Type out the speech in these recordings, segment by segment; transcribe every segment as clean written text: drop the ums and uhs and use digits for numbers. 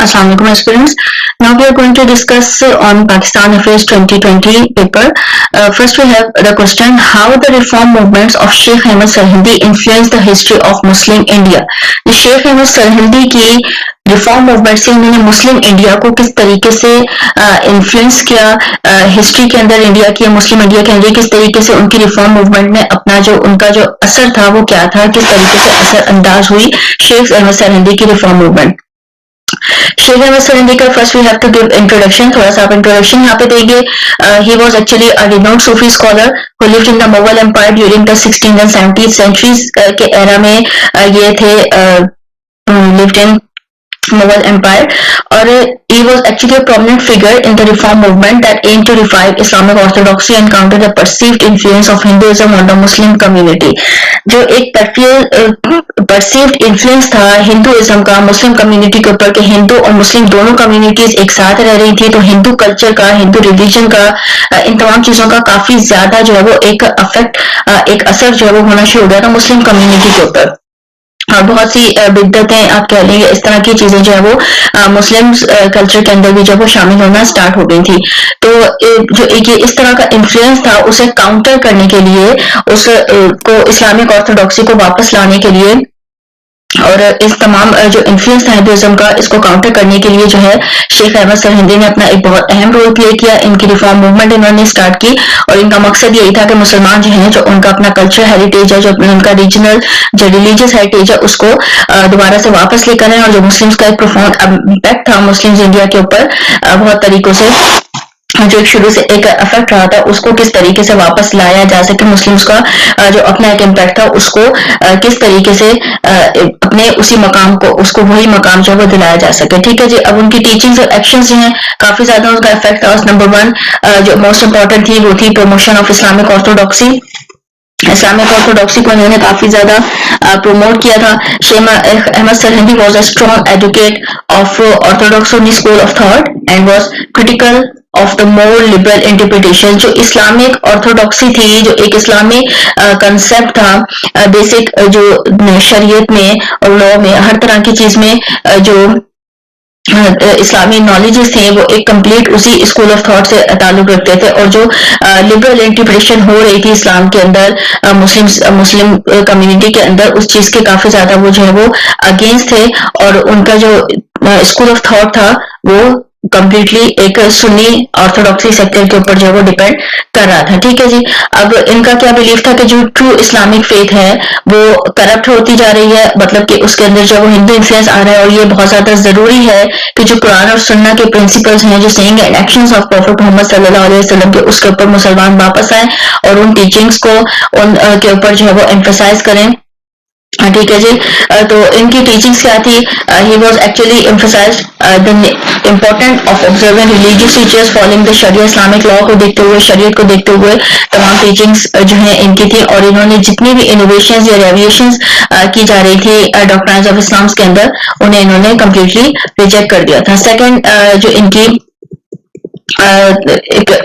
Assalamu alaikum students. Now we are going to discuss on Pakistan Affairs 2020 paper. First we have the question, how the reform movements of Sheikh Ahmad Sarhindi influenced the history of Muslim India. Sheikh Ahmad Sirhindi की reform movement से उन्होंने मुस्लिम India को किस तरीके से influence किया, history के अंदर इंडिया की, मुस्लिम इंडिया के अंदर किस तरीके से उनकी रिफॉर्म मूवमेंट ने अपना जो उनका जो असर था वो क्या था, किस तरीके से असर अंदाज हुई शेख अहमद सरहिंदी की रिफॉर्म मूवमेंट. शेख अहमद सरहिंदी का first we have to give introduction, थोड़ा सा आप इंट्रोडक्शन यहाँ पे देंगे. He was actually a renowned Sufi scholar who lived in the Mughal Empire during the 16th and 17th centuries के एरा में ये थे, lived in Mughal Empire, और he was actually a prominent figure in the reform movement that aimed to revive Islamic orthodoxy and counter the perceived influence of Hinduism on the Muslim community. जो एक perceived influence था Hinduism का Muslim community के ऊपर, कि हिंदू और मुस्लिम दोनों communities एक साथ रह रही थी, तो हिंदू कल्चर का, हिंदू रिलीजन का, इन तमाम चीजों का काफी ज्यादा जो है वो एक एक असर जो है वो होना शुरू हो गया था मुस्लिम कम्युनिटी के ऊपर. और बहुत सी बिद्दतें आप कह लेंगे, इस तरह की चीजें जो है वो मुस्लिम कल्चर के अंदर भी जब वो शामिल होना स्टार्ट हो गई थी. तो जो एक इस तरह का इन्फ्लुएंस था, उसे काउंटर करने के लिए, उसको इस्लामिक ऑर्थोडॉक्सी को वापस लाने के लिए, और इस तमाम जो इन्फ्लुएंस था हिंदुइज्म का, इसको काउंटर करने के लिए जो है शेख अहमद सरहिंदी ने अपना एक बहुत अहम रोल प्ले किया. इनकी रिफॉर्म मूवमेंट इन्होंने स्टार्ट की और इनका मकसद यही था कि मुसलमान जो हैं, जो उनका अपना कल्चर हेरिटेज है, जो उनका रीजनल जो रिलीजियस हेरिटेज है, उसको दोबारा से वापस लेकर आए. और जो मुस्लिम्स का एक प्रोफाउंड इम्पैक्ट था मुस्लिम्स इंडिया के ऊपर बहुत तरीकों से, जो शुरू से एक इफेक्ट रहा था, उसको किस तरीके से वापस लाया जा सके, मुस्लिम्स का जो अपना एक इम्पैक्ट था उसको किस तरीके से अपने उसी मकाम को, उसको वही मकाम जो है वो दिलाया जा सके. ठीक है जी. अब उनकी टीचिंग्स और एक्शंस जो हैं काफी ज्यादा उनका इफेक्ट था. नंबर 1 जो मोस्ट इंपॉर्टेंट थी वो थी promotion of Islamic orthodoxy. Islamic orthodoxy को इन्होंने काफी ज्यादा प्रमोट किया था. Sheikh Ahmad Sirhindi was a strong advocate of orthodox school of thought and was critical of the more liberal interpretation. जो इस्लामिक ऑर्थोडॉक्सी थी, जो एक इस्लामिक कंसेप्ट था, बेसिक जो शरीयत में और लॉ में, हर तरह की चीज में जो इस्लामी नॉलेजेस थे, वो एक कंप्लीट उसी स्कूल ऑफ थॉट से ताल्लुक रखते थे. और जो लिबरल इंटरप्रिटेशन हो रही थी इस्लाम के अंदर, मुस्लिम कम्युनिटी के अंदर, उस चीज के काफी ज्यादा वो जो है वो अगेंस्ट थे. और उनका जो स्कूल ऑफ थॉट था वो कंप्लीटली एक सुन्नी ऑर्थोडॉक्सी सेक्टर के ऊपर जो है वो डिपेंड कर रहा था. ठीक है जी. अब इनका क्या बिलीफ था कि जो ट्रू इस्लामिक फेथ है वो करप्ट होती जा रही है, मतलब कि उसके अंदर जो वो हिंदू इन्फ्लुएंस आ रहा है, और ये बहुत ज्यादा जरूरी है कि जो कुरान और सुन्ना के प्रिंसिपल्स हैं, जो saying and actions of Prophet Muhammad सल्लल्लाहु अलैहि वसल्लम के, उसके ऊपर मुसलमान वापस आए और उन टीचिंग्स को उन के ऊपर जो है वो एम्फसाइज करें. ठीक है जी. तो इनकी टीचिंग्स क्या थी? He was actually emphasised the important of observing religious teachers following the sharia, Islamic law को देखते हुए, शरीयत को देखते हुए तमाम टीचिंग्स जो है इनकी थी. और इन्होंने जितनी भी इनोवेशंस या रेवोल्यूशंस की जा रही थी डॉक्ट्राइन्स ऑफ इस्लाम के अंदर, उन्हें इन्होंने कम्प्लीटली रिजेक्ट कर दिया था. सेकेंड जो इनकी एक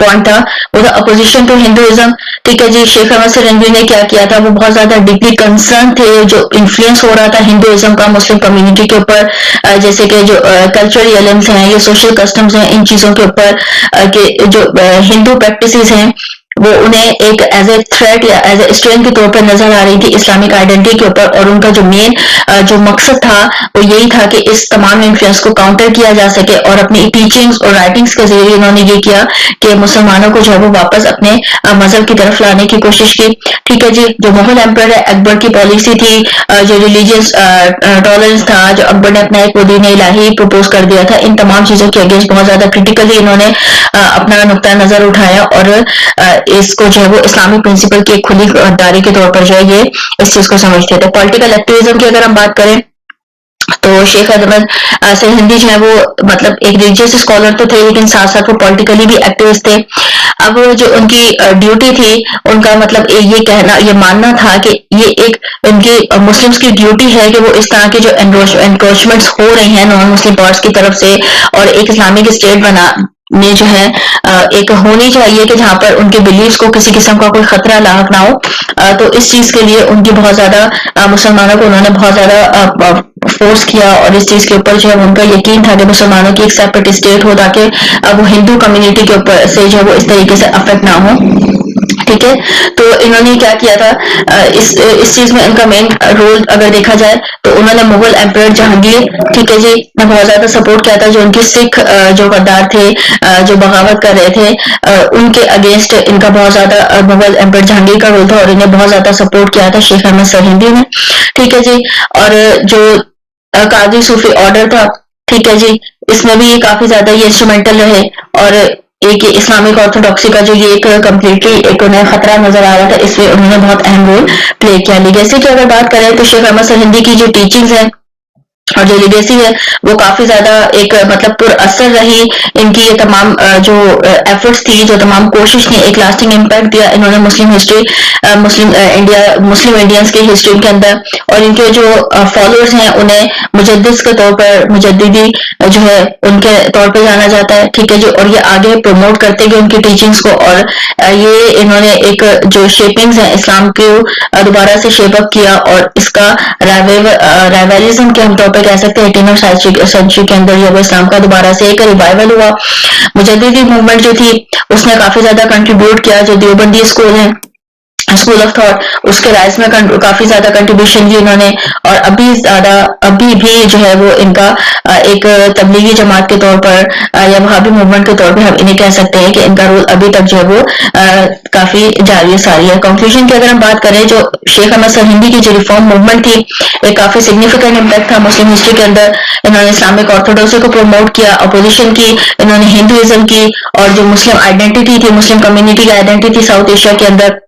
पॉइंट था वो था अपोजिशन टू हिंदुइज्म. ठीक है जी. शेख अहमद सरहिंदी ने क्या किया था, वो बहुत ज्यादा डीपली कंसर्न थे जो इन्फ्लुएंस हो रहा था हिंदुइज्म का मुस्लिम कम्युनिटी के ऊपर, जैसे कि जो कल्चरल एलिमेंट्स हैं, ये सोशल कस्टम्स हैं, इन चीजों के ऊपर के जो हिंदू प्रैक्टिसेस हैं वो उन्हें एक एज ए थ्रेट या एज ए स्ट्रेंथ के तौर पर नजर आ रही थी इस्लामिक आइडेंटिटी के ऊपर. और उनका जो मेन जो मकसद था वो यही था कि इस तमाम इन्फ्लुएंस को काउंटर किया जा सके. और अपनी टीचिंग्स और राइटिंग्स के जरिए उन्होंने ये किया कि मुसलमानों को जो है वो वापस अपने मजहब की तरफ लाने की कोशिश की. ठीक है जी. जो मुगल एम्पर है, अकबर की पॉलिसी थी, जो रिलीजियस टॉलरेंस था, जो अकबर ने अपना एक दीन इलाही प्रपोज कर दिया था, इन तमाम चीजों के अगेंस्ट बहुत ज्यादा क्रिटिकली इन्होंने अपना नुक्ता नजर उठाया. और इसको जो है वो इस्लामिक प्रिंसिपल की खुली गद्दारी के तौर पर जो है ये इस चीज को समझते थे. पॉलिटिकल एक्टिविज्म की अगर हम बात करें तो शेख अहमद सरहिंदी जो है वो मतलब एक रिलीजियस स्कॉलर तो थे, लेकिन साथ साथ वो पॉलिटिकली भी एक्टिविस्ट थे. अब जो उनकी ड्यूटी थी, उनका मतलब ये कहना, ये मानना था कि ये एक इनकी मुस्लिम्स की ड्यूटी है कि वो इस तरह के जो एनक्रोचमेंट्स हो रही हैं नॉन मुस्लिम पार्ट्स की तरफ से, और एक इस्लामिक स्टेट में जो है एक होनी चाहिए कि जहाँ पर उनके बिलीव्स को किसी किस्म का कोई खतरा लाक ना हो। तो इस चीज के लिए उनकी बहुत ज्यादा मुसलमानों को उन्होंने बहुत ज्यादा फोर्स किया और इस चीज के ऊपर जो है उनका यकीन था कि मुसलमानों की एक सेपरेट स्टेट हो ताकि वो हिंदू कम्युनिटी के ऊपर से जो है वो इस तरीके से अफेक्ट ना हो। ठीक है, तो इन्होंने क्या किया था, इस चीज में इनका मेन रोल अगर देखा जाए तो उन्होंने मुगल एम्पायर जहांगीर, ठीक है जी, ने बहुत ज्यादा सपोर्ट किया था। जो उनके सिख जो गद्दार थे, जो बगावत कर रहे थे, उनके अगेंस्ट इनका बहुत ज्यादा मुगल एम्पायर जहांगीर का रोल था और इन्हें बहुत ज्यादा सपोर्ट किया था शेख अहमद सरहिंदी ने। ठीक है जी, और जो काजी सूफी ऑर्डर था, ठीक है जी, इसमें भी काफी ज्यादा ये इंस्ट्रूमेंटल रहे और एक इस्लामिक ऑर्थोडॉक्सी का जो ये एक कम्प्लीटली एक उन्हें खतरा नजर आ रहा था, इसमें उन्होंने बहुत अहम रोल प्ले किया। लीगेसी की अगर बात करें तो शेख अहमद सरहिंदी की जो टीचिंग्स है और जो लीगेसी है वो काफी ज्यादा एक मतलब पुरअसर रही। इनकी ये तमाम जो एफर्ट्स थी, जो तमाम कोशिश ने एक लास्टिंग इम्पैक्ट दिया। इन्होंने मुस्लिम हिस्ट्री, मुस्लिम इंडियंस की हिस्ट्री के अंदर और इनके जो फॉलोअर्स हैं उन्हें मुजद्दिद के तौर पर, मुजद्दिदी जो है उनके तौर पर जाना जाता है। ठीक है जी, और ये आगे प्रमोट करते गए उनकी टीचिंग्स को और ये इन्होंने एक जो शेपिंग्स है इस्लाम को दोबारा से शेप अप किया और इसका राइवलिज्म के हम तौर पर कह सकते हैं 18th सेंचुरी के अंदर ये इस्लाम का दोबारा से एक रिवाइवल हुआ। मुजद्दिदी मूवमेंट जो थी उसने काफी ज्यादा कंट्रीब्यूट किया। जो देवबंदी स्कूल है, स्कूल ऑफ थॉट, उसके राइज में काफी ज्यादा कंट्रीब्यूशन की इन्होंने और अभी भी जो है वो इनका एक तबलीगी जमात के तौर पर या वहाबी मूवमेंट के तौर पर हम इन्हें कह सकते हैं कि इनका रोल अभी तक जो है वो काफी जारी सारी है। कंक्लूजन की अगर हम बात करें, जो शेख अहमद सरहिंदी की जो रिफॉर्म मूवमेंट थी एक काफी सिग्निफिकेंट इम्पैक्ट था मुस्लिम हिस्ट्री के अंदर। इन्होंने इस्लामिक ऑर्थोडॉक्सी को प्रमोट किया, अपोजिशन की, इन्होंने हिंदुइज्म की और जो मुस्लिम आइडेंटिटी थी, मुस्लिम कम्युनिटी की आइडेंटिटी थी साउथ एशिया के अंदर,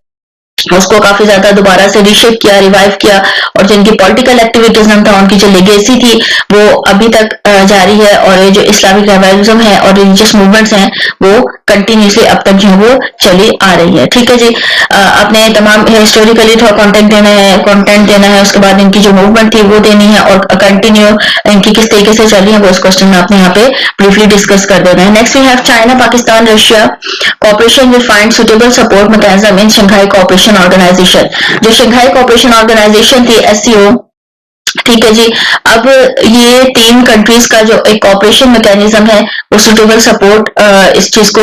उसको काफी ज्यादा दोबारा से रिशेप किया, रिवाइव किया और जिनकी पॉलिटिकल एक्टिविटीज्म था, उनकी जो लेगेसी थी वो अभी तक जारी है और ये जो इस्लामिक रिवाइवलिज्म है और रिलीजियस मूवमेंट्स हैं वो कंटिन्यूसली अब तक जो है वो चली आ रही है। ठीक है जी, अपने तमाम हिस्टोरिकली थोड़ा कंटेंट देना है, उसके बाद इनकी जो मूवमेंट थी वो देनी है और कंटिन्यू इनकी किस तरीके से चली है वो इस क्वेश्चन में आपने यहाँ पे ब्रीफली डिस्कस कर देना है। Next we have China, Pakistan, Russia cooperation will find suitable support mechanism in Shanghai Cooperation Organization। जो शंघाई कॉपरेशन ऑर्गेनाइजेशन थी SCO, ठीक है जी, अब ये 3 कंट्रीज का जो एक कॉपरेशन मैकेनिज्म है वो सुटेबल सपोर्ट इस चीज को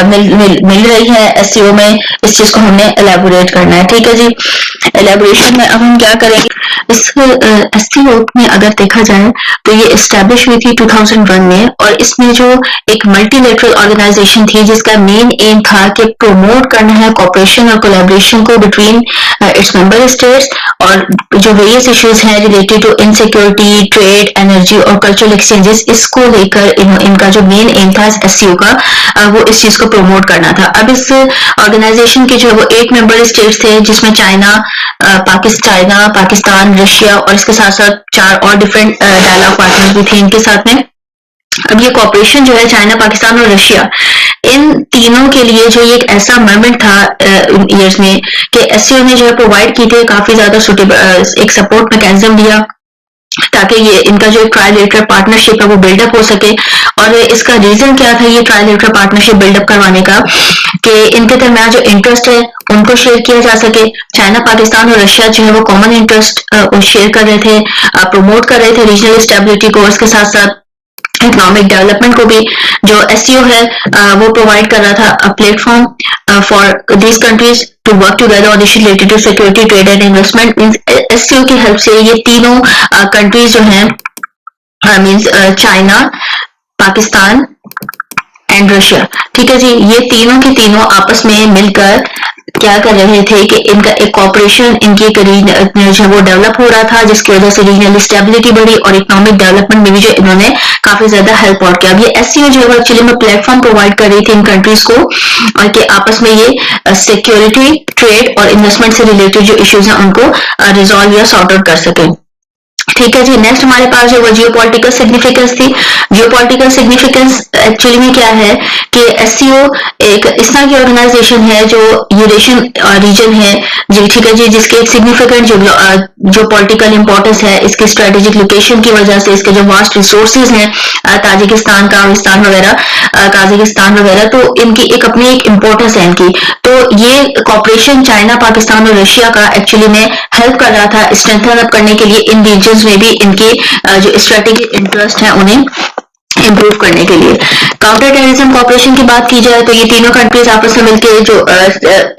मिल रही है SCO में। इस चीज को हमने एलेबोरेट करना है। ठीक है जी, एलेबोरेशन में अब हम क्या करेंगे, इस SCO में अगर देखा जाए तो ये एस्टेब्लिश हुई थी 2001 में और इसमें जो एक मल्टीलेटरल ऑर्गेनाइजेशन थी जिसका मेन एम था कि प्रमोट करना है कॉपरेशन और कोलैबोरेशन को बिटवीन इट्स मेंबर स्टेट्स और जो वेरियस इश्यूज हैं related to insecurity, trade, energy और कल्चरल एक्सचेंजेस, इसको लेकर इनका जो मेन एम था SCO का वो इस चीज को प्रमोट करना था। अब इस ऑर्गेनाइजेशन के जो है वो 8 मेंबर स्टेट्स थे जिसमें चाइना, पाकिस्तान, रशिया और इसके साथ साथ 4 और डिफरेंट डायलॉग पार्टनर्स भी थे इनके साथ में। अब ये कॉपरेशन जो है चाइना, पाकिस्तान और रशिया, इन तीनों के लिए जो एक ऐसा मोमेंट था ईयर्स में कि SCO ने जो है प्रोवाइड की थी काफी ज्यादा सुटेबल एक सपोर्ट मैकेनिज्म दिया ताकि ये इनका जो ट्राइलेटरल पार्टनरशिप है वो बिल्डअप हो सके। और इसका रीजन क्या था ये ट्राइलेटरल पार्टनरशिप बिल्डअप करवाने का, कि इनके दरमियान जो इंटरेस्ट है उनको शेयर किया जा सके। चाइना, पाकिस्तान और रशिया जो है वो कॉमन इंटरेस्ट शेयर कर रहे थे, प्रमोट कर रहे थे रीजनल स्टेबिलिटी को, इसके साथ साथ इकोनॉमिक डेवलपमेंट को भी। जो SCO है वो प्रोवाइड कर रहा था a platform for these countries to work together on issues related to security, trade and investment. Means SCO की हेल्प से ये तीनों कंट्रीज जो हैं means China, Pakistan and Russia, ठीक है जी, ये तीनों के तीनों आपस में मिलकर क्या कर रहे थे कि इनका एक कॉपरेशन, इनकी एक जो वो डेवलप हो रहा था जिसकी वजह से रीजनल स्टेबिलिटी बढ़ी और इकोनॉमिक डेवलपमेंट में भी जो इन्होंने काफी ज्यादा हेल्प आउट किया। अब ये SCO जो है एक्चुअली में प्लेटफॉर्म प्रोवाइड कर रही थी इन कंट्रीज को और कि आपस में ये सिक्योरिटी, ट्रेड और इन्वेस्टमेंट से रिलेटेड जो इश्यूज हैं उनको रिजॉल्व या सॉर्ट आउट कर सके। ठीक है जी, नेक्स्ट हमारे पास जो जियो पॉलिटिकल सिग्निफिकेंस थी, जियो पॉलिटिकल सिग्निफिकेंस एक्चुअली में क्या है कि एससीओ एक इस तरह की ऑर्गेनाइजेशन है जो यूरेशियन रीजन है जी, ठीक है जी, जिसके एक सिग्निफिकेंट जो पॉलिटिकल इंपॉर्टेंस है इसकी स्ट्रेटेजिक लोकेशन की वजह से, इसके जो वास्ट रिसोर्सेज हैं ताजिकिस्तान काजाकिस्तान वगैरह, तो इनकी एक अपनी एक इम्पोर्टेंस है इनकी। तो ये कॉपरेशन चाइना, पाकिस्तान और रशिया का एक्चुअली में हेल्प कर रहा था स्ट्रेंथन अप करने के लिए इन रीजन में भी इनके जो स्ट्रेटेजिक इंटरेस्ट है उन्हें इम्प्रूव करने के लिए। काउंटर टेररिज्म कॉपरेशन की बात की जाए तो ये तीनों कंट्रीज आपस में मिलकर जो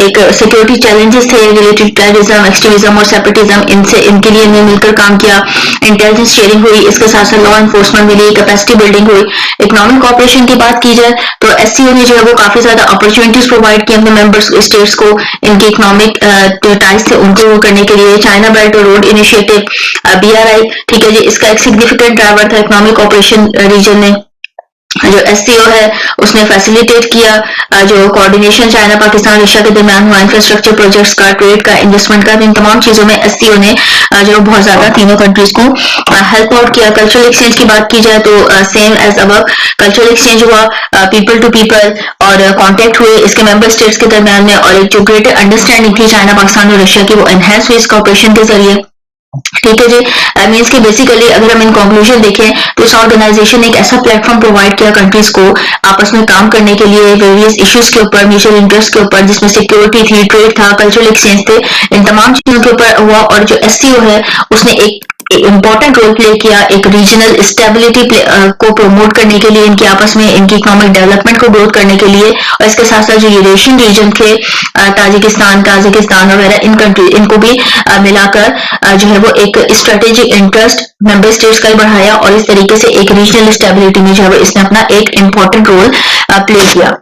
एक सिक्योरिटी चैलेंजेस थे रिलेटेड टेररिज्म, एक्सट्रीमिज्म और सेपरेटिज्म, इनके लिए इन्हें मिलकर काम किया। इंटेलिजेंस शेयरिंग हुई, इसके साथ साथ लॉ एनफोर्समेंट मिली, कैपेसिटी बिल्डिंग हुई। इकोनॉमिक कॉपरेशन की बात की जाए तो एससीओ ने जो है वो काफी ज्यादा अपॉर्चुनिटीज प्रोवाइड की अपने मेंबर्स स्टेट्स को इनके इकोनॉमिक टाइज थे उनको करने के लिए। चाइना बेल्ट और रोड इनिशिएटिव BRI, ठीक है जी, इसका एक सिग्निफिकेंट ड्राइवर था इकोनॉमिक कॉपरेशन रीजन में। जो एससीओ है उसने फैसिलिटेट किया जो कोऑर्डिनेशन चाइना, पाकिस्तान, रशिया के दरमियान हुआ इंफ्रास्ट्रक्चर प्रोजेक्ट्स का, ट्रेड का, इन्वेस्टमेंट का, इन तमाम चीजों में एससीओ ने जो बहुत ज्यादा तीनों कंट्रीज को हेल्प आउट किया। कल्चरल एक्सचेंज की बात की जाए तो same as above cultural exchange हुआ, पीपल टू पीपल और कॉन्टेक्ट हुए इसके मेंबर स्टेट्स के दरमियान में, और एक जो ग्रेटर अंडरस्टैंडिंग थी चाइना, पाकिस्तान और रशिया की वो एनहेंस हुई इस कॉपरेशन के जरिए। ठीक है जी, मीन्स कि बेसिकली अगर हम इन कंक्लूजन देखें तो इस ऑर्गेनाइजेशन ने एक ऐसा प्लेटफॉर्म प्रोवाइड किया कंट्रीज को आपस में काम करने के लिए वेरियस इश्यूज के ऊपर, म्यूचुअल इंटरेस्ट के ऊपर, जिसमें सिक्योरिटी थी, ट्रेड था, कल्चरल एक्सचेंज थे, इन तमाम चीजों के ऊपर हुआ। और जो एससीओ है उसने एक इम्पोर्टेंट रोल प्ले किया एक रीजनल स्टेबिलिटी को प्रमोट करने के लिए, इनके आपस में इनकी इकोनॉमिक डेवलपमेंट को ग्रोथ करने के लिए। और इसके साथ साथ जो यूरेशियन रीजन थे ताजिकिस्तान, काजाकिस्तान वगैरह, इन कंट्री इनको भी मिलाकर जो है वो एक स्ट्रेटेजिक इंटरेस्ट मेंबर स्टेट्स का बढ़ाया, और इस तरीके से एक रीजनल स्टेबिलिटी में जो है इसने अपना एक इम्पोर्टेंट रोल प्ले किया।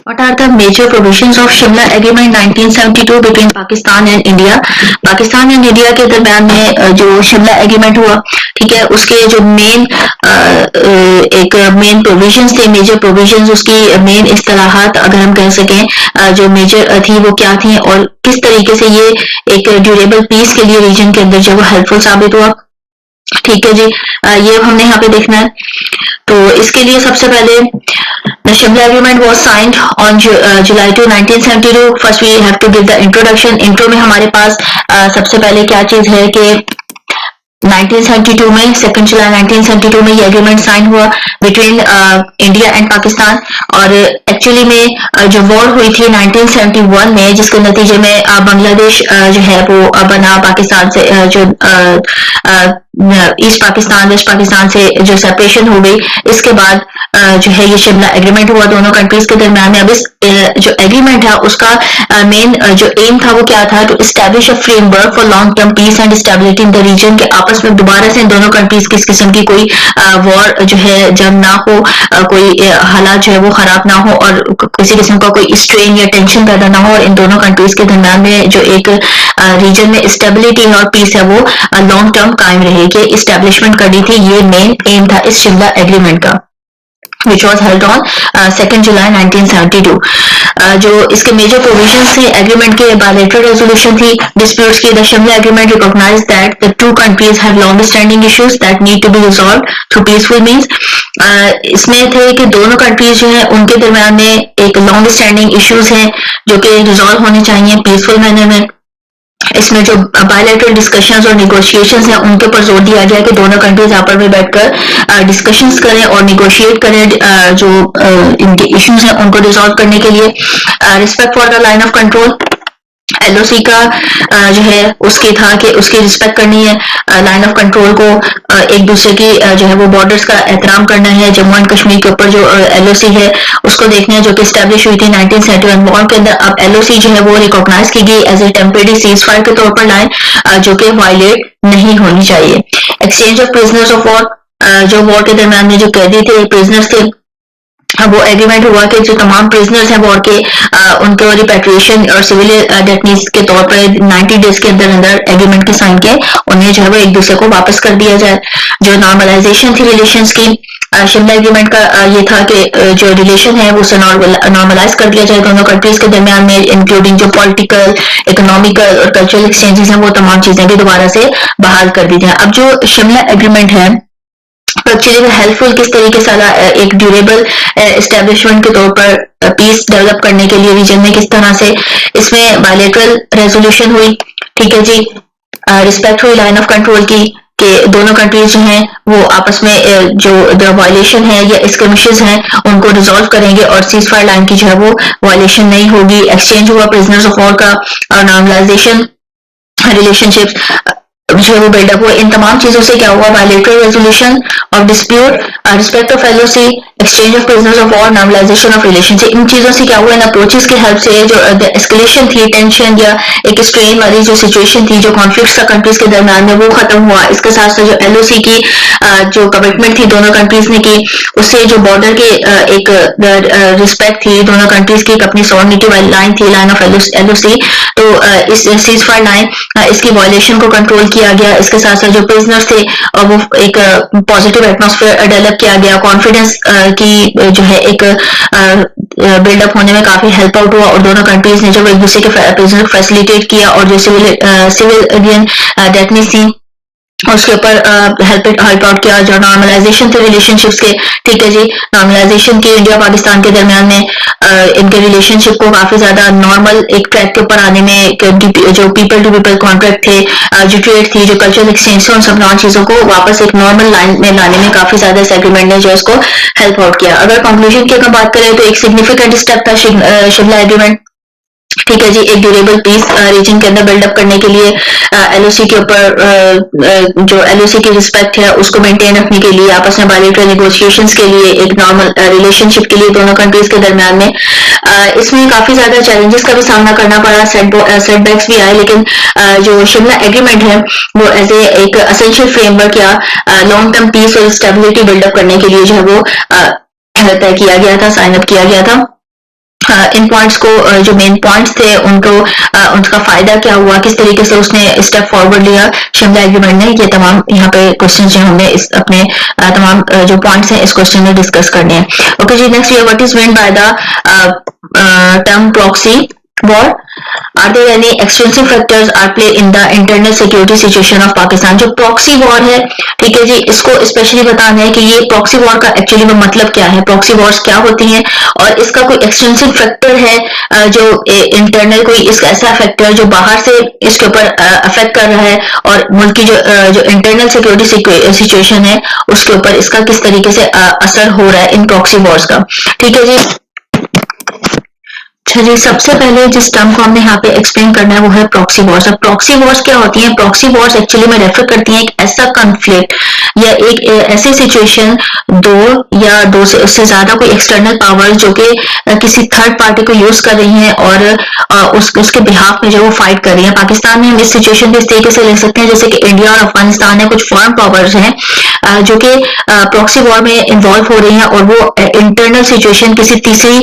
What are the major provisions of Shimla Agreement 1972 between Pakistan and India? Pakistan and India के दरमियान में जो शिमला एग्रीमेंट हुआ, ठीक है, उसके जो मेन प्रोविजंस थे, मेजर प्रोविजंस, उसकी मेन इस्तेलाहात अगर हम कह सकें जो मेजर थी वो क्या थी, और किस तरीके से ये एक ड्यूरेबल पीस के लिए रीजन के अंदर जो वो हेल्पफुल साबित हुआ। ठीक है जी, ये हमने यहाँ पे देखना है। तो इसके लिए सबसे पहले The Shimla Agreement was signed on July 2, 1972. First we have to give the introduction. Intro में हमारे पास सबसे पहले क्या चीज है कि 1972 में 2 जुलाई 1972 में ये एग्रीमेंट साइन हुआ बिटवीन इंडिया एंड पाकिस्तान। और एक्चुअली में जो वॉर हुई थी 1971 में, जिसके नतीजे में बांग्लादेश जो है वो बना पाकिस्तान से, जो ईस्ट पाकिस्तान वेस्ट पाकिस्तान से जो सेपरेशन हो गई, इसके बाद जो है ये शिमला एग्रीमेंट हुआ दोनों कंट्रीज के दरमियान में। अब इस जो एग्रीमेंट है उसका मेन जो एम था वो क्या था, to establish a framework for long term peace and stability in the region, के आपस में दोबारा से दोनों कंट्रीज किस किस्म की कोई वॉर जो है जंग ना हो, कोई हालात जो है वो खराब ना हो, और किसी किस्म का कोई स्ट्रेन या टेंशन पैदा ना हो, और इन दोनों कंट्रीज के दरमियान में जो एक रीजन में स्टेबिलिटी और पीस है वो लॉन्ग टर्म कायम रहेगी, इस्टेब्लिशमेंट करनी थी। ये मेन एम था इस शिमला एग्रीमेंट का, which was held on 2 July 1972। जो इसके मेजर प्रोविजंस थे एग्रीमेंट के, बायलैटरल रेजोल्यूशन थी डिस्प्यूट्स की। The Shimla agreement recognise that the two countries have long standing issues that need to be resolve through peaceful means. इसमें थे कि दोनों कंट्रीज जो है उनके दरमियान में एक लॉन्ग स्टैंडिंग इश्यूज हैं जो कि रिजॉल्व होने चाहिए पीसफुल मैनर में। इसमें जो बायलैटरल डिस्कशंस और निगोशिएशंस हैं उनके ऊपर जोर दिया गया कि दोनों कंट्रीज आपस में बैठकर डिस्कशंस करें और निगोशिएट करें जो इनके इश्यूज हैं उनको रिजॉल्व करने के लिए। Respect for the line of control, LOC का जो है उसकी था कि उसकी रिस्पेक्ट करनी है, लाइन ऑफ कंट्रोल को एक दूसरे की जो है वो बॉर्डर्स का एहतराम करना है। जम्मू एंड कश्मीर के ऊपर जो एलओसी है उसको देखना है जो कि स्टैब्लिश हुई थी 1971 वॉर के अंदर। अब एलओसी जो है वो रिकॉग्नाइज की गई as a temporary ceasefire के तौर पर लाइन जो कि वायलेट नहीं होनी चाहिए। Exchange of prisoners of war, जो वॉर के दरमियान में जो कैदी थे, प्रिजनर्स थे, वो एग्रीमेंट हुआ कि जो तमाम प्रिजनर्स हैं वॉर के उनको रिपैट्रिएशन और सिविल डेटनीज के तौर पर 90 डेज के अंदर अंदर एग्रीमेंट के साइन के उन्हें जो है वो एक दूसरे को वापस कर दिया जाए। जो नॉर्मलाइजेशन थी रिलेशंस की शिमला एग्रीमेंट का ये था कि जो रिलेशन है वो उसे नॉर्मलाइज कर दिया जाए दोनों कंट्रीज के दरमियान में, इंक्लूडिंग जो पॉलिटिकल, इकोनॉमिकल और कल्चरल एक्सचेंजेस हैं वो तमाम चीजें भी दोबारा से बहाल कर दी जाए। अब जो शिमला एग्रीमेंट है तो एक्चुअली हेल्पफुल किस तरीके से एक ड्यूरेबल एस्टेब्लिशमेंट के तौर पर पीस डेवलप करने के लिए रीजन में किस तरह से इसमें बायलैटरल रेजोल्यूशन हुई, ठीक है जी, रिस्पेक्ट हुई लाइन ऑफ कंट्रोल की, कि दोनों कंट्रीज जो हैं वो आपस में जो वायलेशन है या स्कर्मिशेस हैं उनको रिजॉल्व करेंगे और सीज फायर लाइन की जो है वो वायलेशन नहीं होगी। एक्सचेंज हुआ प्रिजनर्स ऑफ वॉर का और नॉर्मलाइजेशन रिलेशनशिप्स जो है वो बिल्डअप हुआ। इन तमाम चीजों से क्या हुआ, bilateral resolution of dispute, respect of LOC, exchange of prisoners of war, normalisation of relationship, इन चीजों से क्या हुआ, इन अप्रोचेस की हेल्प से जो एस्केलेशन थी, टेंशन या एक स्ट्रेन वाली जो सिचुएशन थी, जो कॉन्फ्लिक्ट था कंट्रीज के दरमियान में, वो खत्म हुआ। इसके साथ साथ जो एलओसी की जो कमिटमेंट थी दोनों कंट्रीज ने की, उससे जो बॉर्डर के एक रिस्पेक्ट थी दोनों कंट्रीज की, अपनी सॉवर्निटी वाली लाइन थी, लाइन ऑफ एलओसी, तो इस सीज फायर लाइन इसकी वायलेशन को कंट्रोल किया गया। इसके साथ साथ जो प्रिजनर्स थे वो एक पॉजिटिव एटमॉस्फेयर डेवलप किया गया, कॉन्फिडेंस की जो है एक बिल्डअप होने में काफी हेल्प आउट हुआ और दोनों कंट्रीज ने जब एक दूसरे के प्रिजनर को फैसिलिटेट किया और जो सिविलियन डेथनीज थी उसके ऊपर हेल्प आउट किया, जो नॉर्मलाइजेशन थे रिलेशनशिप्स के, ठीक है जी, नॉर्मलाइजेशन की इंडिया पाकिस्तान के दरमियान में इनके रिलेशनशिप को काफी ज्यादा नॉर्मल एक ट्रैक के ऊपर आने में, जो पीपल टू पीपल कॉन्ट्रैक्ट थे, जो ट्रेड थी, जो कल्चरल एक्सचेंज थे, उन सब तमाम चीजों को वापस एक नॉर्मल लाइन में लाने में काफी ज्यादा इस एग्रीमेंट ने जो इसको हेल्प आउट किया। अगर कंक्लूजन की अगर बात करें तो एक सिग्निफिकेंट स्टेप था शिमला एग्रीमेंट, ठीक है जी, एक ड्यूरेबल पीस रीजन के अंदर बिल्डअप करने के लिए, एलओसी के ऊपर जो एलओसी की रिस्पेक्ट है उसको मेंटेन रखने के लिए, आपस में बायलैटरल नेगोशिएशंस के लिए, एक नॉर्मल रिलेशनशिप के लिए दोनों कंट्रीज के दरमियान में। इसमें काफी ज्यादा चैलेंजेस का भी सामना करना पड़ा, सेटबैक्स भी आए, लेकिन जो शिमला एग्रीमेंट है वो एज एक असेंशियल फ्रेमवर्क या लॉन्ग टर्म पीस और स्टेबिलिटी बिल्डअप करने के लिए जो है वो तय किया गया था, साइन अप किया गया था। इन पॉइंट्स को जो मेन पॉइंट्स थे उनको उनका फायदा क्या हुआ, किस तरीके से उसने स्टेप फॉरवर्ड लिया शिमला एग्रीमेंट ने, ये तमाम यहाँ पे क्वेश्चन जो हमने इस अपने तमाम जो पॉइंट्स हैं इस क्वेश्चन में डिस्कस करने हैं। ओके जी, next what is mean by the term proxy war, are there any extensive factors are play in the internal security situation of Pakistan. जो प्रॉक्सी वॉर है, ठीक है जी, इसको स्पेशली बताना है कि ये प्रॉक्सी वॉर का एक्चुअली में मतलब क्या है, प्रॉक्सी वॉर्स क्या होती हैं और इसका कोई एक्सटेंसिव फैक्टर है जो इंटरनल कोई इसका ऐसा फैक्टर जो बाहर से इसके ऊपर अफेक्ट कर रहा है और मुल्क की जो इंटरनल सिक्योरिटी सिचुएशन है उसके ऊपर इसका किस तरीके से असर हो रहा है इन प्रॉक्सी वॉर्स का, ठीक है जी। अच्छा जी, सबसे पहले जिस टर्म को हमने यहाँ पे एक्सप्लेन करना है वो है प्रॉक्सी वॉर्स। अब प्रॉक्सी वॉर्स क्या होती हैं? प्रॉक्सी वॉर्स एक्चुअली में रेफर करती हैं एक ऐसा कॉन्फ्लिक्ट या एक ऐसी सिचुएशन, दो या दो से उससे ज्यादा कोई एक्सटर्नल पावर जो कि किसी थर्ड पार्टी को यूज कर रही हैं और उसके बिहाफ में जो वो फाइट कर रही है। पाकिस्तान में हम इस सिचुएशन को इस तरीके से ले सकते हैं जैसे कि इंडिया और अफगानिस्तान है, कुछ फॉरेन पावर्स हैं जो कि प्रॉक्सी वॉर में इन्वॉल्व हो रही हैं और वो इंटरनल सिचुएशन किसी तीसरी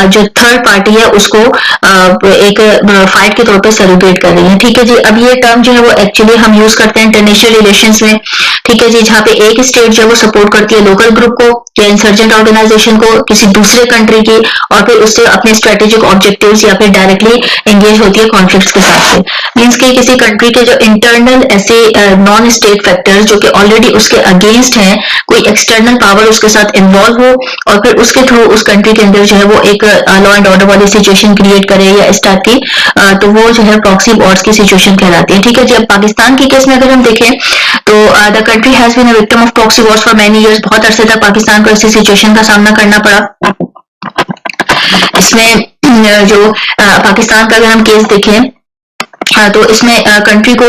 जो थर्ड पार्टी है उसको एक फाइट के तौर पे सेलिब्रेट कर रही है, ठीक है जी। अब ये टर्म जो है वो एक्चुअली हम यूज करते हैं इंटरनेशनल रिलेशंस में, ठीक है जी, जहाँ पे एक स्टेट जो है वो सपोर्ट करती है लोकल ग्रुप को या इंसर्जेंट ऑर्गेनाइजेशन को किसी दूसरे कंट्री की और फिर उससे अपने स्ट्रेटेजिक ऑब्जेक्टिव्स या फिर डायरेक्टली एंगेज होती है कॉन्फ्लिक्ट्स के साथ में। मीन्स कि किसी कंट्री के जो इंटरनल ऐसे नॉन स्टेट फैक्टर्स जो कि ऑलरेडी उसके अगेंस्ट हैं, कोई एक्सटर्नल पावर उसके साथ इन्वॉल्व हो और फिर उसके थ्रू उस कंट्री के अंदर जो है वो एक लॉ एंड ऑर्डर वाली सिचुएशन क्रिएट करे या इस टाइप की, तो वो जो है प्रॉक्सी वॉर्स की सिचुएशन कहलाती है, ठीक है जी। अब पाकिस्तान के केस में अगर हम देखें तो the country has been a victim of proxy wars for many years. बहुत अरसे तक पाकिस्तान को ऐसी सिचुएशन का सामना करना पड़ा। इसमें जो पाकिस्तान का अगर हम केस देखें तो इसमें कंट्री को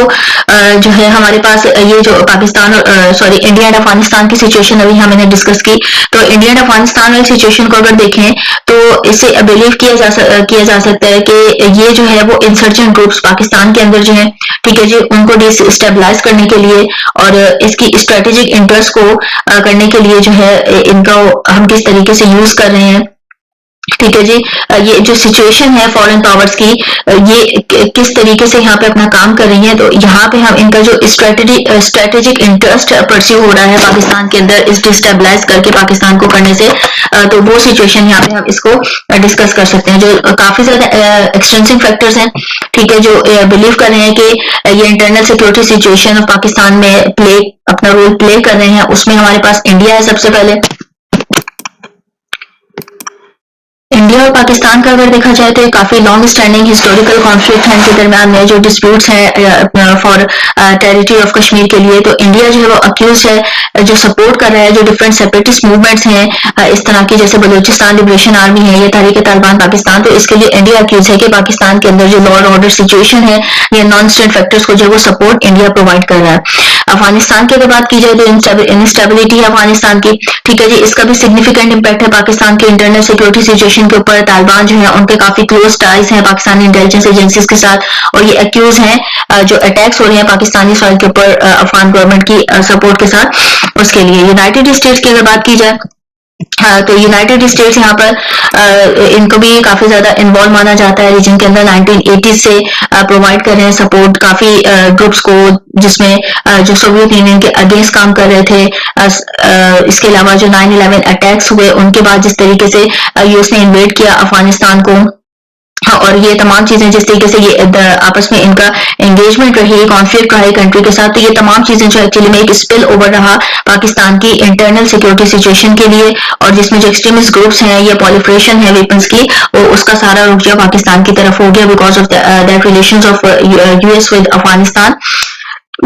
जो है हमारे पास ये जो पाकिस्तान और सॉरी इंडिया एंड अफगानिस्तान की सिचुएशन अभी हमने डिस्कस की, तो इंडिया एंड अफगानिस्तान वाली सिचुएशन को अगर देखें तो इससे बिलीव किया जा सकता है कि ये जो है वो इंसर्जेंट ग्रुप्स पाकिस्तान के अंदर जो है, ठीक है जी, उनको डिस्टेबलाइज करने के लिए और इसकी स्ट्रेटेजिक इंटरेस्ट को करने के लिए जो है इनका हम किस तरीके से यूज कर रहे हैं ठीक है जी। ये जो सिचुएशन है फॉरेन पावर्स की, ये किस तरीके से यहाँ पे अपना काम कर रही है, तो यहाँ पे हम इनका जो स्ट्रेटेजिक इंटरेस्ट परस्यू हो रहा है पाकिस्तान के अंदर इस डिस्टेबलाइज करके पाकिस्तान को करने से, तो वो सिचुएशन यहाँ पे हम इसको डिस्कस कर सकते हैं। जो काफी ज्यादा एक्सटेंसिव फैक्टर्स हैं, ठीक है, जो बिलीव कर रहे हैं कि ये internal security situation of Pakistan में अपना रोल प्ले कर रहे हैं। उसमें हमारे पास इंडिया है सबसे पहले। इंडिया और पाकिस्तान का अगर देखा जाए तो ये काफी लॉन्ग स्टैंडिंग हिस्टोरिकल कॉन्फ्लिक्ट है इनके दरमियान में, जो डिस्प्यूट्स हैं फॉर टेरिटरी ऑफ कश्मीर के लिए। तो इंडिया जो है वो अक्यूज है, जो सपोर्ट कर रहा है जो डिफरेंट सेपरेटिस्ट मूवमेंट्स हैं इस तरह की, जैसे बलूचिस्तान लिबरेशन आर्मी है, ये तहरीक तालिबान पाकिस्तान, तो इसके लिए इंडिया अक्यूज है कि पाकिस्तान के अंदर जो लॉ एंड ऑर्डर सिचुएशन है या नॉन स्टेट फैक्टर्स को जो वो सपोर्ट इंडिया प्रोवाइड कर रहा है। अफगानिस्तान की अगर बात की जाए तो इंस्टेबिलिटी है अफगानिस्तान की, ठीक है जी, इसका भी सिग्निफिकेंट इम्पैक्ट है पाकिस्तान के इंटरनल सिक्योरिटी सिचुएशन के ऊपर। तालिबान जो है उनके काफी क्लोज टाइज हैं पाकिस्तानी इंटेलिजेंस एजेंसीज के साथ, और ये एक्यूज हैं जो अटैक्स हो रहे हैं पाकिस्तानी सॉइल के ऊपर अफगान गवर्नमेंट की सपोर्ट के साथ, उसके लिए। यूनाइटेड स्टेट्स की अगर बात की जाए तो यूनाइटेड स्टेट्स यहाँ पर इनको भी काफी ज्यादा इन्वॉल्व माना जाता है रीजन के अंदर। 1980 से प्रोवाइड कर रहे हैं सपोर्ट काफी ग्रुप्स को, जिसमें जो सोवियत यूनियन के अगेंस्ट काम कर रहे थे। इसके अलावा जो 9/11 अटैक्स हुए उनके बाद जिस तरीके से यूएस ने इन्वेड किया अफगानिस्तान को, और ये तमाम चीजें जिस तरीके से ये आपस में इनका एंगेजमेंट रही कॉन्फ्लिक्ट रहा कंट्री के साथ, तो ये तमाम चीजें जो एक्चुअली में एक स्पिल ओवर रहा पाकिस्तान की इंटरनल सिक्योरिटी सिचुएशन के लिए, और जिसमें जो एक्सट्रीमिस्ट ग्रुप्स हैं या पॉलिफरेशन है वेपन्स की, वो उसका सारा रुख जो पाकिस्तान की तरफ हो गया because of that relations of US with Afghanistan.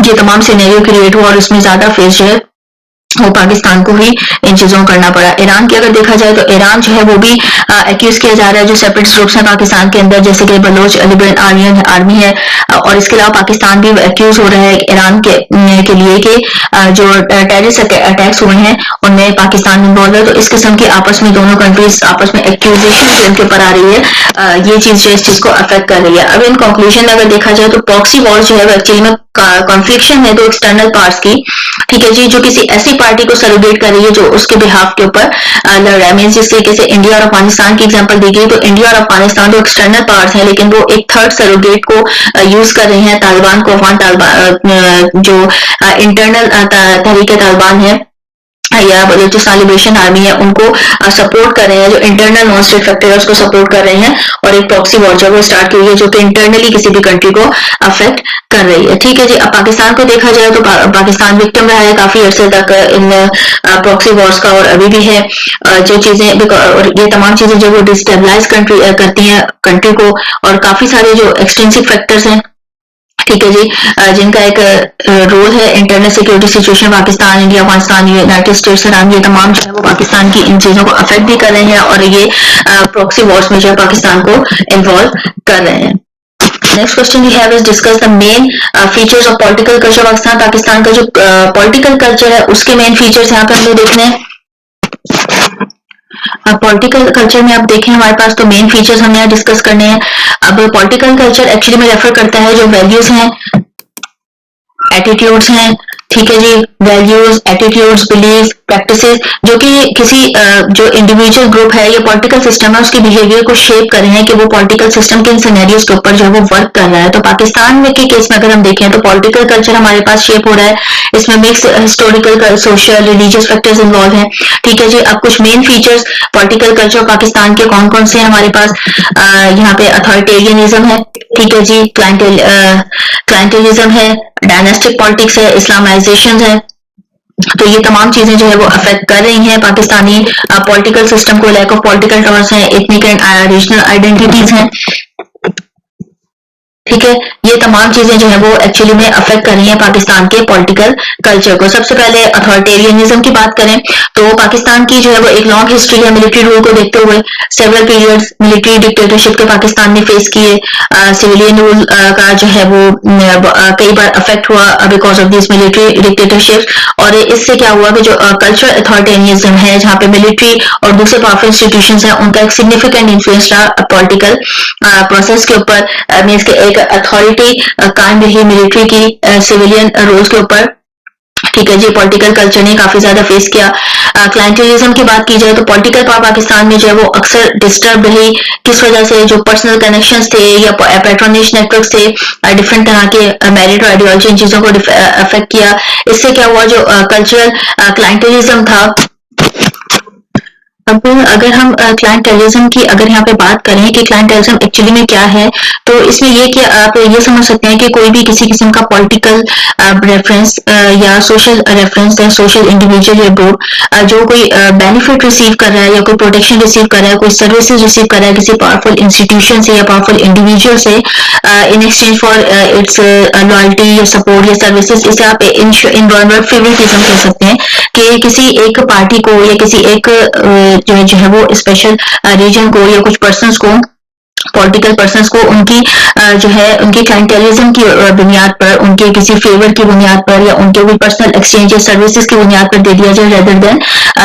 ये तमाम सिनेरियो क्रिएट हुआ और इसमें ज्यादा फेस जो है वो पाकिस्तान को ही इन चीजों को करना पड़ा। ईरान की अगर देखा जाए तो ईरान जो है वो भी एक्यूज किया जा रहा है जो सेपरेटिस्ट ग्रुप्स हैं पाकिस्तान के अंदर, जैसे कि बलोच लिबरेशन आर्मी है, और इसके अलावा पाकिस्तान भी एक्यूज हो रहा है ईरान के लिए कि जो टेररिस्ट अटैक्स हुए हैं उनमें पाकिस्तान इन्वॉल्व है। तो इस किस्म की आपस में दोनों कंट्रीज आपस में एक्यूजेशन जो इनके ऊपर आ रही है, ये चीज जो इस चीज को अफेक्ट कर रही है। अब इन कंक्लूजन अगर देखा जाए तो प्रॉक्सी वॉर जो है वो एक्चुअली में कॉन्फ्लिक्शन है दो एक्सटर्नल पार्ट्स की, ठीक है जी, जो किसी ऐसी पार्टी को सेलिब्रेट कर रही है जो उसके बिहाफ के ऊपर लड़ रहा है। मीन्स जिस तरीके से इंडिया और अफगानिस्तान की एग्जांपल दी गई, तो इंडिया और अफगानिस्तान दो एक्सटर्नल पार्ट्स हैं, लेकिन वो एक थर्ड सेलिब्रेट को यूज कर रहे हैं, तालिबान को, अफगान तालिबान जो इंटरनल तहरीक तालिबान है या बलूचिस्तान लिबरेशन आर्मी है, उनको सपोर्ट कर रहे हैं, जो इंटरनल नॉन स्टेट फैक्टर है उसको सपोर्ट कर रहे हैं, और एक प्रॉक्सी वॉर जो वो स्टार्ट की हुई है जो कि इंटरनली किसी भी कंट्री को अफेक्ट कर रही है। ठीक है जी। अब पाकिस्तान को देखा जाए तो पाकिस्तान विक्टिम रहा है काफी अर्से तक इन प्रॉक्सी वॉर्स का, और अभी भी है। जो चीजें और ये तमाम चीजें जो वो डिस्टेबलाइज करती हैं कंट्री को, और काफी सारे जो एक्सटेंसिव फैक्टर्स हैं, ठीक है जी, जिनका एक रोल है internal security situation Pakistan, India, Afghanistan, United states, Iran, ये तमाम जो है वो पाकिस्तान की इन चीजों को अफेक्ट भी कर रहे हैं, और ये प्रॉक्सी वॉर्स में जो है पाकिस्तान को इन्वॉल्व कर रहे हैं। Next question we have is discuss the main features of political culture Pakistan. Pakistan का जो पॉलिटिकल कल्चर है उसके मेन फीचर्स यहाँ पे हमें देखने हैं। पॉलिटिकल कल्चर में आप देखें हमारे पास तो मेन फीचर्स हमें यहाँ डिस्कस करने हैं। अब पॉलिटिकल कल्चर एक्चुअली में रेफर करता है जो वैल्यूज हैं, एटीट्यूड्स हैं, ठीक है जी, वैल्यूज, एटीट्यूड्स, बिलीफ, प्रैक्टिसेस, जो कि किसी जो इंडिविजुअल ग्रुप है या पॉलिटिकल सिस्टम है उसके बिहेवियर को शेप कर रहे हैं कि वो पॉलिटिकल सिस्टम के इन सिनेरियोज के ऊपर जो है वो वर्क कर रहा है। तो पाकिस्तान में के केस में अगर हम देखें तो पॉलिटिकल कल्चर हमारे पास शेप हो रहा है, इसमें mix historical, social, religious factors involve हैं, ठीक है जी। अब कुछ main features political culture Pakistan के कौन कौन से हैं हमारे पास, यहाँ पे अथॉरिटेरियनिज्म है, ठीक है जी, क्लाइंटेलिज्म है, डायनेस्टिक पॉलिटिक्स है, इस्लामाइजेशन है। तो ये तमाम चीजें जो है वो अफेक्ट कर रही हैं पाकिस्तानी पॉलिटिकल सिस्टम को। लैक ऑफ पॉलिटिकल टर्म्स है, एथनिक एंड रीजनल आइडेंटिटीज हैं, ठीक है। ये तमाम चीजें जो है वो एक्चुअली में अफेक्ट कर रही हैं पाकिस्तान के पॉलिटिकल कल्चर को। सबसे पहले अथॉरिटेरियनिज्म की बात करें तो पाकिस्तान की जो है वो एक लॉन्ग हिस्ट्री है मिलिट्री रूल को देखते हुए। सेवरल पीरियड्स मिलिट्री डिक्टेटरशिप के पाकिस्तान ने फेस किए, सिविलियन रूल का जो है वो कई बार अफेक्ट हुआ because of this military dictatorship. और इससे क्या हुआ कि जो कल्चरल अथॉरिटेरियनिज्म है जहाँ पे मिलिट्री और दूसरे पावरफुल इंस्टीट्यूशन है उनका एक सिग्निफिकेंट इन्फ्लुएंस रहा पॉलिटिकल प्रोसेस के ऊपर। मीन्स के एक अथॉरिटी कायम रही मिलिट्री की सिविलियन रोल्स के ऊपर, ठीक है जी। पॉलिटिकल कल्चर ने काफी ज्यादा फेस किया। क्लाइंटलिज्म की बात की जाए तो पॉलिटिकल पावर पाकिस्तान में जो है वो अक्सर डिस्टर्ब रही। किस वजह से? जो पर्सनल कनेक्शंस थे या पैट्रोनेज नेटवर्क थे, डिफरेंट तरह के मेरिट और आइडियोलॉजी इन चीजों को अफेक्ट किया। इससे क्या हुआ, जो कल्चरल क्लाइंटलिज्म था। अब अगर हम क्लाइंटेलिज्म की अगर यहाँ पे बात करें कि क्लाइंटेलिज्म एक्चुअली में क्या है, तो इसमें ये कि आप ये समझ सकते हैं कि कोई भी किसी किस्म का पॉलिटिकल रेफरेंस या सोशल रेफरेंस या सोशल इंडिविजुअल या ग्रुप जो कोई बेनिफिट रिसीव कर रहा है या कोई प्रोटेक्शन रिसीव कर रहा है, कोई सर्विसेज रिसीव कर रहा है किसी पावरफुल इंस्टीट्यूशन से या पावरफुल इंडिविजुअल से in exchange for its loyalty या सपोर्ट या सर्विसेज, इसे आप इन फेवरेटिज्म कह सकते हैं कि किसी एक पार्टी को या किसी एक जो है वो स्पेशल रीजन को या कुछ पर्सन्स को, पॉलिटिकल पर्सन्स को उनकी जो है उनकी क्लाइंटेलिज्म की बुनियाद पर, उनके किसी फेवर की बुनियाद पर या उनके कोई पर्सनल एक्सचेंज या सर्विसेज की बुनियाद पर दे दिया जाए rather than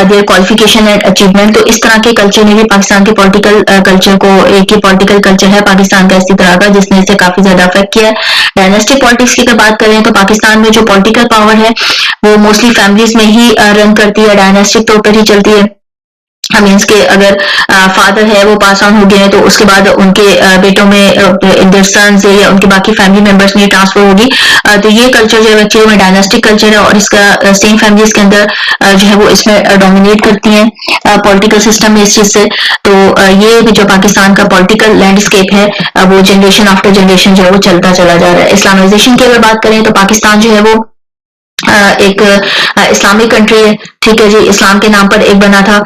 their qualification and achievement. तो इस तरह के कल्चर ने भी पाकिस्तान के पॉलिटिकल कल्चर को, एक ही पॉलिटिकल कल्चर है पाकिस्तान का इसी तरह का, जिसने इसे काफी ज्यादा अफेक्ट किया है। डायनेस्टिक पॉलिटिक्स की अगर बात करें तो पाकिस्तान में जो पॉलिटिकल पावर है वो मोस्टली फैमिलीज में ही रन करती है, डायनेस्टिक तौर पर ही चलती है। मीन्स के अगर फादर है वो पास ऑन हो गए हैं तो उसके बाद उनके बेटों में देयर सन्स या उनके बाकी फैमिली मेंबर्स में ट्रांसफर होगी। तो ये कल्चर जो है एक्चुअली में डायनेस्टिक कल्चर है और इसका सेम फैमिलीज के अंदर जो है वो इसमें डोमिनेट करती हैं पॉलिटिकल सिस्टम में इस चीज से। तो ये जो पाकिस्तान का पॉलिटिकल लैंडस्केप है वो जनरेशन आफ्टर जनरेशन जो है वो चलता चला जा रहा है। इस्लामाइजेशन की अगर बात करें तो पाकिस्तान जो है वो एक इस्लामिक कंट्री है, ठीक है जी। इस्लाम के नाम पर एक बना था,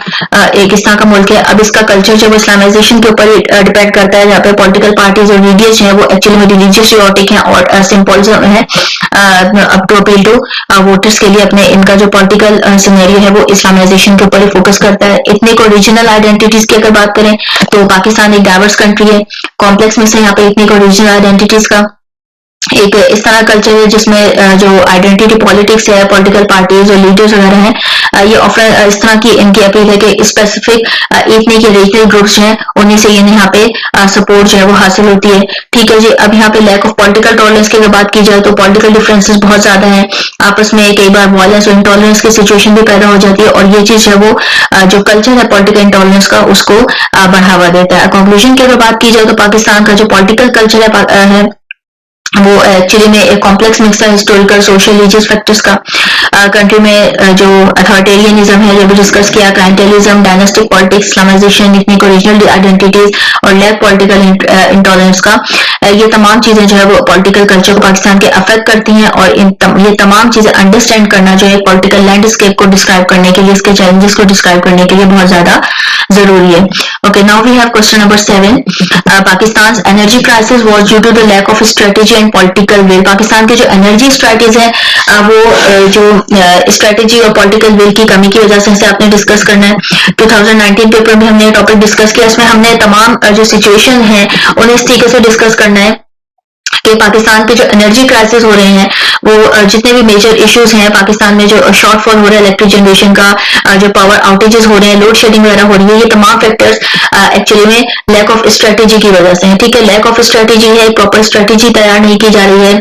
एक इस तरह का मुल्क है। अब इसका कल्चर जो है इस्लामाइजेशन के ऊपर डिपेंड करता है, जहाँ पे पॉलिटिकल पार्टीज और लीडर्स हैं वो एक्चुअली में रिलीजियस रियोटिक हैं और सिंपलिज्म है up to appeal to voters के लिए। अपने इनका जो पॉलिटिकल सिनेरियो है वो इस्लामाइजेशन के ऊपर ही फोकस करता है। इथनिक और रीजनल आइडेंटिटीज की अगर बात करें तो पाकिस्तान एक डाइवर्स कंट्री है, कॉम्प्लेक्स में से यहाँ पे इथनिक और रीजनल आइडेंटिटीज का एक इस तरह कल्चर है जिसमें जो आइडेंटिटी पॉलिटिक्स है, पॉलिटिकल पार्टीज और लीडर्स वगैरह हैं, ये ऑफर इस तरह की इनकी अपील है कि स्पेसिफिक इतने के रीजनल ग्रुप्स हैं उन्हीं से यहाँ पे सपोर्ट जो है वो हासिल होती है। ठीक है जी। अब यहाँ पे लैक ऑफ पॉलिटिकल टॉलरेंस की अगर बात की जाए तो पॉलिटिकल डिफरेंसेस बहुत ज्यादा हैं आपस में, कई बार वायलेंस और इंटॉलरेंस की सिचुएशन भी पैदा हो जाती है और ये चीज है वो जो कल्चर है पॉलिटिकल इंटॉलरेंस का उसको बढ़ावा देता है। कंक्लूजन की अगर बात की जाए तो पाकिस्तान का जो पॉलिटिकल कल्चर है वो एक्चुअली में एक कॉम्प्लेक्स मिक्स है हिस्टोरिकल, सोशल, रिलीजियस फैक्टर्स का। कंट्री में जो अथॉरिटेरियनिज्म है जो भी डिस्कस किया, क्लाइंटेलिज्म, डायनेस्टिक पॉलिटिक्स, इस्लामाइजेशन, इथनिक और रीजनल आइडेंटिटीज और लैक पॉलिटिकल इंटॉलरेंस का, ये तमाम चीजें जो है वो पॉलिटिकल कल्चर को पाकिस्तान के अफेक्ट करती हैं और ये तमाम चीजें अंडरस्टैंड करना जो है पॉलिटिकल लैंडस्केप को डिस्क्राइब करने के लिए, इसके चैलेंजेस को डिस्क्राइब करने के लिए बहुत ज्यादा जरूरी है। Okay, now we have question number 7। Pakistan energy crisis was due to the lack of strategy and political will. Pakistan के जो एनर्जी स्ट्रेटेजी है वो जो स्ट्रेटेजी और पॉलिटिकल विल की कमी की वजह से आपने डिस्कस करना है। 2019 पेपर में हमने टॉपिक डिस्कस किया, इसमें हमने तमाम जो सिचुएशन है उन्हें इस तरीके से डिस्कस करना है कि पाकिस्तान के जो एनर्जी क्राइसिस हो रहे हैं वो जितने भी मेजर इश्यूज हैं पाकिस्तान में, जो शॉर्टफॉल हो रहा है इलेक्ट्रिक जनरेशन का, जो पावर आउटेजेस हो रहे हैं, लोड शेडिंग वगैरह हो रही है, ये तमाम फैक्टर्स एक्चुअली में लैक ऑफ स्ट्रेटेजी की वजह से है। ठीक है, लैक ऑफ स्ट्रेटेजी है, प्रॉपर स्ट्रेटेजी तैयार नहीं की जा रही है,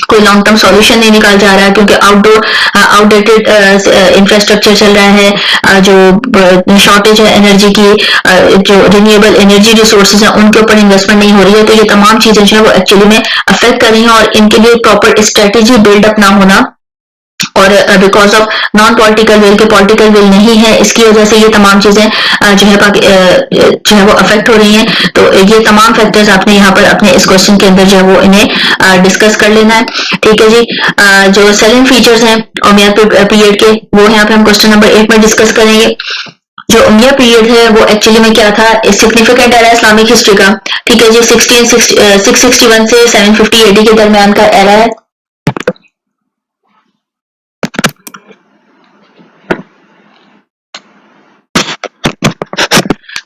कोई लॉन्ग टर्म सॉल्यूशन नहीं निकाल जा रहा है क्योंकि आउटडेटेड इंफ्रास्ट्रक्चर चल रहा है, जो शॉर्टेज है एनर्जी की, जो रिन्यूएबल एनर्जी रिसोर्सेज है उनके ऊपर इन्वेस्टमेंट नहीं हो रही है। तो ये तमाम चीजें जो है वो एक्चुअली में अफेक्ट कर रही हैं और इनके लिए प्रॉपर स्ट्रेटेजी बिल्डअप ना होना और because of non political will के पॉलिटिकल विल नहीं है, इसकी वजह से ये तमाम चीजें जो है वो अफेक्ट हो रही हैं। तो ये तमाम फैक्टर्स आपने यहाँ पर अपने इस क्वेश्चन के अंदर जो है वो इन्हें डिस्कस कर लेना है। ठीक है जी। जो सेलिंग फीचर्स हैं उमैयद पीरियड के वो यहाँ पे हम क्वेश्चन नंबर 8 में डिस्कस करेंगे। जो उमैयद पीरियड है वो एक्चुअली में क्या था, सिग्निफिकेंट एरा इस्लामिक हिस्ट्री का। ठीक है जी। 661 से 750 AD के दरमियान का एरा है।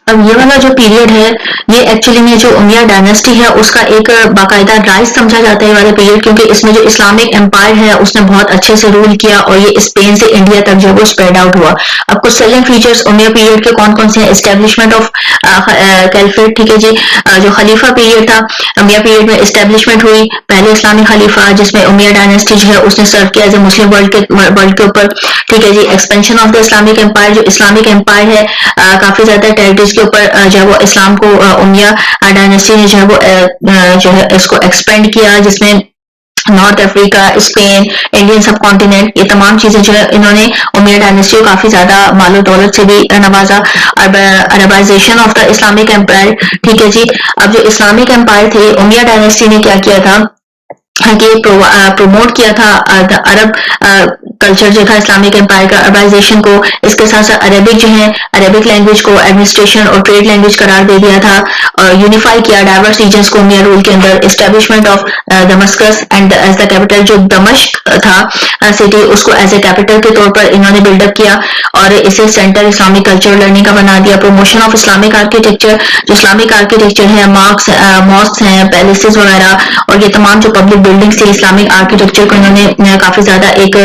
अब ये वाला जो पीरियड है ये एक्चुअली में जो उमैयद डायनेस्टी है उसका एक बाकायदा राइज समझा जाता है वाला पीरियड, क्योंकि इसमें जो इस्लामिक एम्पायर है उसने बहुत अच्छे से रूल किया और ये स्पेन से इंडिया तक जो वो स्प्रेड आउट हुआ। अब कुछ सेलिंग फीचर्स उमैयद पीरियड के कौन कौन से हैं, एस्टेब्लिशमेंट ऑफ कैलिफेट, ठीक है जी। जो खलीफा पीरियड था, उमिया पीरियड में इस्टेब्लिशमेंट हुई पहले इस्लामिक खलीफा, जिसमें उमिया डायनेस्टी जो है उसने सर्व किया एज ए मुस्लिम वर्ल्ड के ऊपर, ठीक है जी। Expansion of the Islamic empire, जो इस्लामिक एम्पायर है काफी ज्यादा टेरिटरीज के ऊपर जो है वो इस्लाम को उमिया डायनेस्टी ने जो है वो जो है इसको एक्सपेंड किया, जिसमें नॉर्थ अफ्रीका, स्पेन, इंडियन सब कॉन्टिनेंट, ये तमाम चीजें जो है इन्होंने उमैयद डायनेस्टी को काफी ज्यादा मालो दौलत से भी नवाजा। अरबाइजेशन ऑफ द इस्लामिक एम्पायर, ठीक है जी। अब जो इस्लामिक एम्पायर थे, उमैयद डायनेस्टी ने क्या किया था कि प्रमोट किया था अरब कल्चर जो था इस्लामिक एम्पायर का, अरबाइजेशन को। इसके साथ साथ अरेबिक जो है, अरेबिक लैंग्वेज को एडमिनिस्ट्रेशन और ट्रेड लैंग्वेज करार दे दिया था, और यूनिफाई किया डाइवर्स रीजन्स को उमैया रूल के अंदर। Establishment of Damascus and as the capital, जो दमश्क था सिटी, उसको एज ए कैपिटल के तौर पर इन्होंने बिल्डअप किया और इसे सेंटर इस्लामिक कल्चर लर्निंग का बना दिया। प्रमोशन ऑफ इस्लामिक आर्किटेक्चर, जो इस्लामिक आर्किटेक्चर है, मॉस्क हैं, पैलेसेस वगैरह, और ये तमाम जो पब्लिक बिल्डिंग्स थी, इस्लामिक आर्किटेक्चर को इन्होंने काफी ज्यादा एक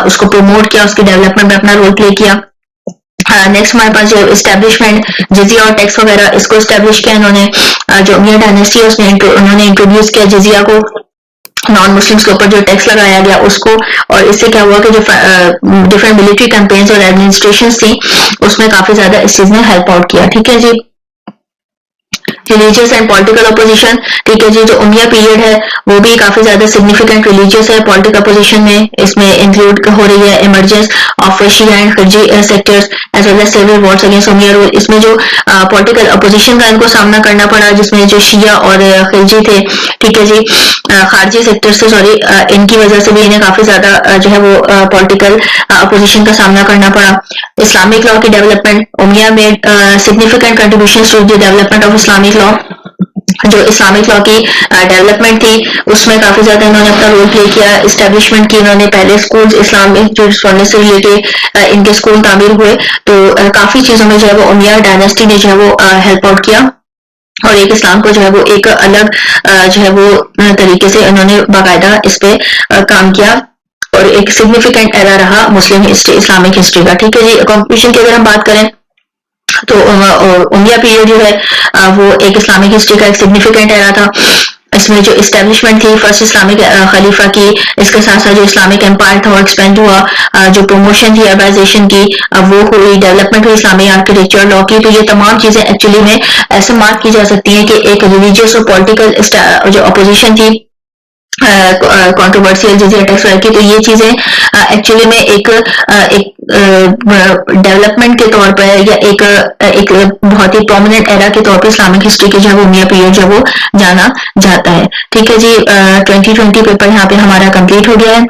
उसको प्रमोट किया, उसकी डेवलपमेंट में अपना रोल प्ले किया। नेक्स्ट हमारे पास जो इस्टेब्लिशमेंट, जिजिया और टैक्स वगैरह, इसको इस्टेब्लिश किया इन्होंने। जो उमैयद डायनेस्टी है उसने उन्होंने इंट्रोड्यूस किया जिजिया को, नॉन मुस्लिम्स के ऊपर जो टैक्स लगाया गया उसको। और इससे क्या हुआ कि जो डिफरेंट मिलिट्री कैंपेन्स और एडमिनिस्ट्रेशन थी उसमें काफी ज्यादा इस चीज ने हेल्प आउट किया, ठीक है जी। रिलीजियस एंड पॉलिटिकल अपोजिशन, ठीक है जी। जो उमिया पीरियड है वो भी काफी ज्यादा सिग्निफिकेंट रिलीजियस है पॉलिटिकल अपोजिशन में। इसमें इंक्लूड हो रही है emergence of Shia and Khilji sectors as well as several wars against Umayyad rule. इसमें जो पॉलिटिकल अपोजिशन का इनको सामना करना पड़ा, जिसमें जो शिया और खिलजी थे, ठीक है जी, खारजी सेक्टर से, सॉरी, इनकी वजह से भी इन्हें काफी ज्यादा जो है वो पॉलिटिकल अपोजिशन का सामना करना पड़ा। इस्लामिक लॉ की डेवलपमेंट, उमिया में significant contribution to the development of Islamic law. जो इस्लामिक लॉ की डेवलपमेंट थी उसमें काफी ज्यादा इन्होंने अपना रोल प्ले किया। इस्टेब्लिशमेंट की इन्होंने पहले स्कूल, इस्लामिक जो से रिलेटेड इनके स्कूल तामीर हुए, तो काफी चीजों में जो है वो उमैया डायनेस्टी ने जो है वो हेल्प आउट किया, और एक इस्लाम को जो है वो एक अलग जो है वो तरीके से उन्होंने बाकायदा इस पे काम किया, और एक सिग्निफिकेंट एरा रहा मुस्लिम हिस्ट्री, इस्लामिक हिस्ट्री का, ठीक है जी। कंक्लूजन की अगर हम बात करें तो उमैया पीरियड जो है वो एक इस्लामिक हिस्ट्री का एक सिग्निफिकेंट एरा था। इसमें जो इस्टेब्लिशमेंट थी फर्स्ट इस्लामिक खलीफा की, इसके साथ साथ जो इस्लामिक एम्पायर था वो एक्सपेंड हुआ, जो प्रमोशन थी अरबाइजेशन की वो हुई, डेवलपमेंट हुई इस्लामिक आर्किटेक्चर लॉ की। तो ये तमाम चीजें एक्चुअली में ऐसे मार्क की जा सकती हैं कि एक रिलीजियस और पॉलिटिकल जो अपोजिशन थी कंट्रोवर्शियल जिजिया टैक्स की, तो ये चीजें एक्चुअली में एक डेवलपमेंट के तौर पर या एक बहुत ही प्रोमिनेंट एरा के तौर पर इस्लामिक हिस्ट्री के जो है वो उमैया पीरियड जो वो जाना जाता है, ठीक है जी। 2020 पेपर यहाँ पे हमारा कंप्लीट हो गया है।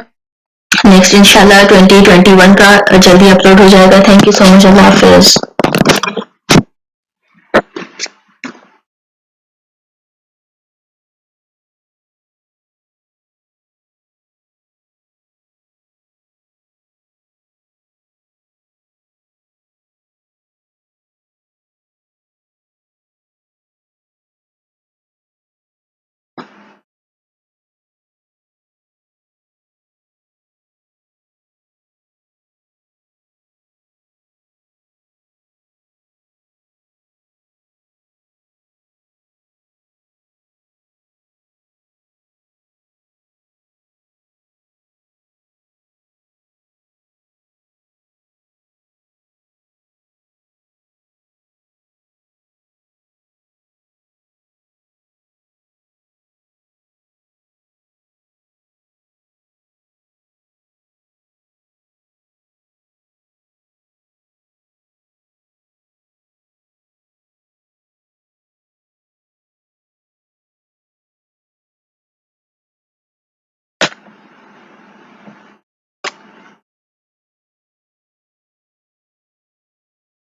नेक्स्ट इंशाल्लाह 2021 का जल्दी अपलोड हो जाएगा। Thank you so much, Allah Hafiz.